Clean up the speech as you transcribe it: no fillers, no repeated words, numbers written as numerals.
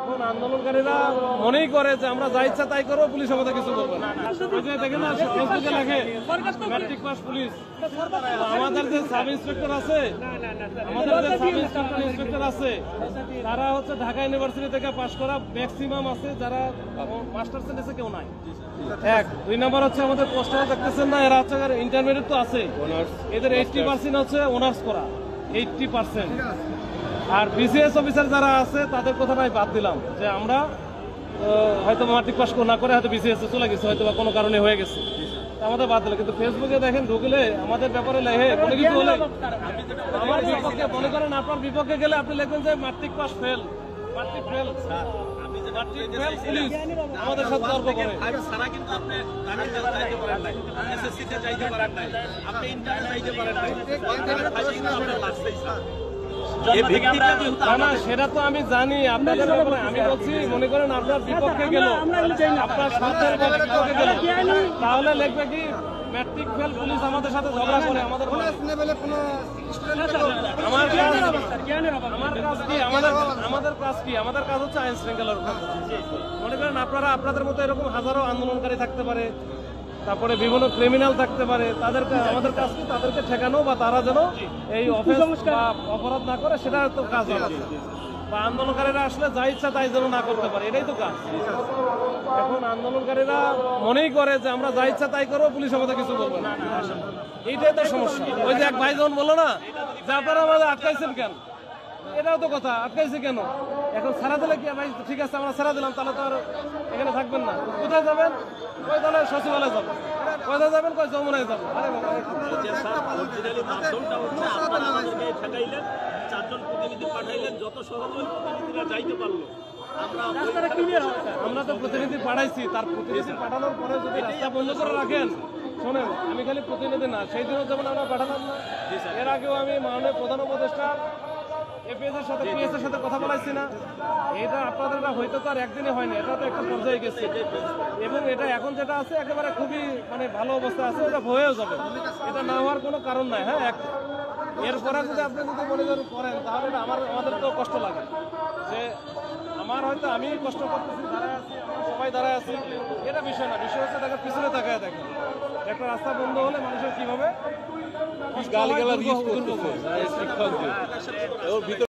এখন আন্দোলনকারীরা মনেই করে যে আমরা যা ইচ্ছা তাই করবো, পুলিশ আমাদের কিছু বলবে না। দেখেন না, ফেসবুকে লেখে ম্যাট্রিক পাস পুলিশ। আমাদের যে সাব ইন্সপেক্টর আছে, তারা হচ্ছে ঢাকা ইউনিভার্সিটি থেকে পাশ করা ম্যাক্সিমাম আছে, যারা মাস্টার্স নিয়েছে কেউ নাই। এক, দুই নাম্বার হচ্ছে আমাদের পোস্টার দেখতেছেন না, এরা হচ্ছে ইন্টারমিডিয়েট তো আছে, এদের 80% হচ্ছে অনার্স করা, 80%। আর বিসিএস অফিসার যারা আছে তাদের কথাটাই বাদ দিলাম, যে আমরা হয়তো ম্যাট্রিক পাস না করে হয়তো বিসিএস চলে গেছে, হয়তো বা কোনো কারণে হয়ে গেছে, আমাদের বাদ দিলাম। কিন্তু ফেসবুকে দেখেন ঢুকলে আমাদের ব্যাপারে লেখে কোনো কিছু হলে আমার বিপক্ষে, মনে করেন আপনার বিপক্ষে গেলে আপনি লিখবেন যে matric pass fail, matric fail, police আমাদের সাথে তর্ক করে। সারা কিন্তু আপনি চাইতে পারেন নাই, এসএসসিতে চাইতে পারেন নাই, আপনি ইন্টারে চাইতে পারেন নাই, আপনার লাগছেই না, সেটা তো আমি জানি আপনাদের ব্যাপারে। আমি বলছি মনে করেন আপনার বিপক্ষে গেল, আপনার স্বার্থের বিপক্ষে গেল, তাহলে লিখবে কি ম্যাট্রিক ফেল পুলিশ আমাদের সাথে ঝগড়া করে। আমাদের কাজ কি? আমাদের কাজ হচ্ছে আইন শৃঙ্খলার উপর। মনে করেন আপনারা আপনাদের মতো এরকম হাজারো আন্দোলনকারী থাকতে পারে, তারপরে বিভিন্ন ক্রিমিনাল থাকতে পারে, তাদেরকে আমাদের কাজ কি তাদেরকে ঠেকানো বা তারা যেন এই অপরাধ না করে, সেটা তো কাজ হবে। বা আন্দোলনকারীরা আসলে যা ইচ্ছা তাই যেন না করতে পারে, এটাই তো কাজ। এখন আন্দোলনকারীরা মনেই করে যে আমরা যা ইচ্ছা তাই করবো, পুলিশ আমাদের কিছু বলবে না, এইটাই তো সমস্যা। ওই যে এক ভাই যখন বললো না যে আপনারা আমাদের আটকাইছেন কেন, এটাও তো কথা, আটকাইছে কেন? এখন ছাড়া দিলে কি ভাই ঠিক আছে আমরা ছাড়া দিলাম, তাহলে তো আর এখানে থাকবেন না। কোথায় যাবেন? ওই তাহলে সচিবালয়ে যাবেন। কোথায় যাবেন? কই যমুনায় যাবেন। চারজন প্রতিনিধি পাঠাইলেন, যত সহজ প্রতিনিধিরা যাইতে পারলো। আমরা তো প্রতিনিধি পাঠাইছি, তার প্রতিনিধি পাঠানোর পরে যদি রাস্তা বন্ধ করে রাখেন, শোনেন আমি খালি প্রতিনিধি না, সেই দিনও যেমন আমরা পাঠালাম না, এর আগেও আমি মাননীয় প্রধান উপদেষ্টা এপিএসের সাথে পিএসের সাথে কথা বলাইছি না। এটা আপনাদের হয়তো তো আর একদিনে হয়নি, এটা তো একটা পর্যায়ে গেছে, এবং এটা এখন যেটা আছে একেবারে খুবই মানে ভালো অবস্থা আছে, এটা হয়েও যাবে, এটা না হওয়ার কোনো কারণ নাই। হ্যাঁ, এরপরে যদি আপনি যদি মনে করেন তাহলে আমাদের তো কষ্ট লাগে, যে আমার হয়তো আমি কষ্ট করতেছি, দাঁড়ায় আছি, আমরা সবাই দাঁড়ায় আছি, এটা বিষয় না। বিষয় হচ্ছে তাকে পিছনে তাকায় দেখেন, একটা রাস্তা বন্ধ হলে মানুষের কিভাবে গালি গালাজ করতেছে শিক্ষকদের।